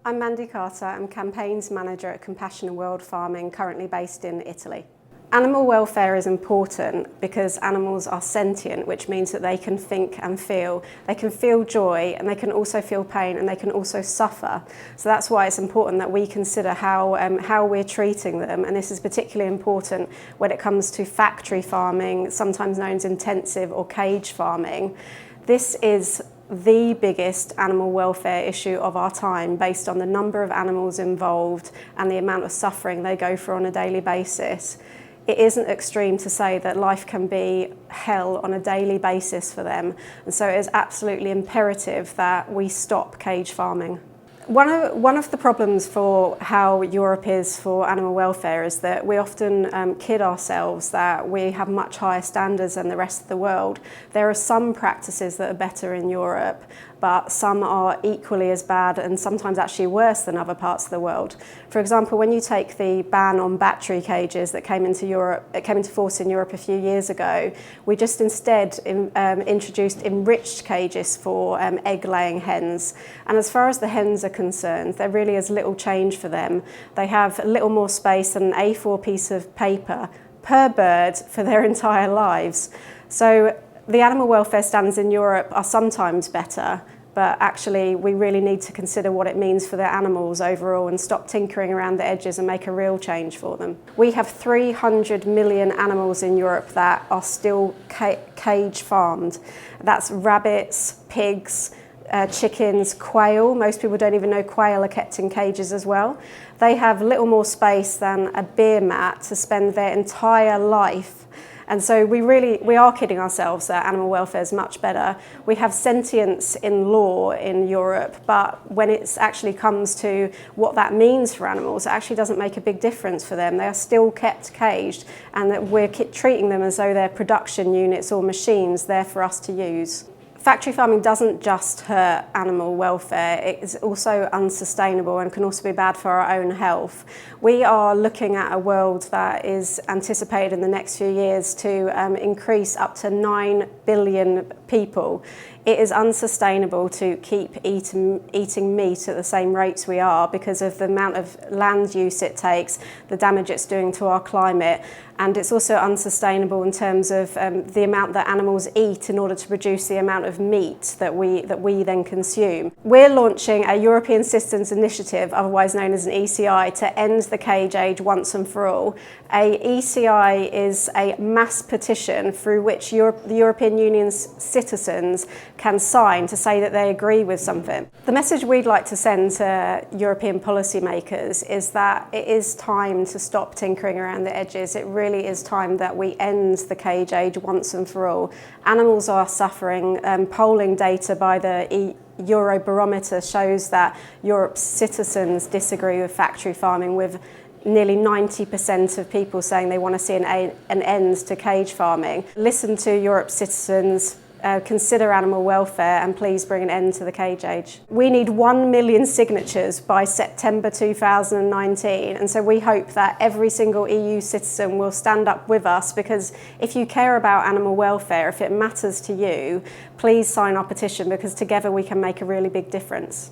I'm Mandy Carter, I'm Campaigns Manager at Compassionate World Farming, currently based in Italy. Animal welfare is important because animals are sentient, which means that they can think and feel. They can feel joy and they can also feel pain and they can also suffer. So that's why it's important that we consider how we're treating them, and this is particularly important when it comes to factory farming, sometimes known as intensive or cage farming. This is the biggest animal welfare issue of our time based on the number of animals involved and the amount of suffering they go through on a daily basis. It isn't extreme to say that life can be hell on a daily basis for them, and so it is absolutely imperative that we stop cage farming. One of the problems for how Europe is for animal welfare is that we often kid ourselves that we have much higher standards than the rest of the world. There are some practices that are better in Europe, but some are equally as bad and sometimes actually worse than other parts of the world. For example, when you take the ban on battery cages that came into force in Europe a few years ago, we just instead introduced enriched cages for egg-laying hens. And as far as the hens are concerned, there really is little change for them. They have a little more space than an A4 piece of paper per bird for their entire lives. So the animal welfare standards in Europe are sometimes better, but actually we really need to consider what it means for the animals overall and stop tinkering around the edges and make a real change for them. We have 300 million animals in Europe that are still cage farmed. That's rabbits, pigs, chickens, quail. Most people don't even know quail are kept in cages as well. They have little more space than a beer mat to spend their entire life. And so we are kidding ourselves that animal welfare is much better. We have sentience in law in Europe, but when it actually comes to what that means for animals, it actually doesn't make a big difference for them. They are still kept caged, and we're treating them as though they're production units or machines there for us to use. Factory farming doesn't just hurt animal welfare, it is also unsustainable and can also be bad for our own health. We are looking at a world that is anticipated in the next few years to increase up to 9 billion people. It is unsustainable to keep eating meat at the same rates we are because of the amount of land use it takes, the damage it's doing to our climate, and it's also unsustainable in terms of the amount that animals eat in order to produce the amount of meat that we then consume. We're launching a European Citizens Initiative, otherwise known as an ECI, to end the cage age once and for all. A ECI is a mass petition through which the European Union's citizens can sign to say that they agree with something. The message we'd like to send to European policymakers is that it is time to stop tinkering around the edges. It really is time that we end the cage age once and for all. Animals are suffering. Polling data by the Eurobarometer shows that Europe's citizens disagree with factory farming, with nearly 90% of people saying they want to see an end to cage farming. Listen to Europe's citizens, consider animal welfare, and please bring an end to the cage age. We need 1 million signatures by September 2019, and so we hope that every single EU citizen will stand up with us, because if you care about animal welfare, if it matters to you, please sign our petition, because together we can make a really big difference.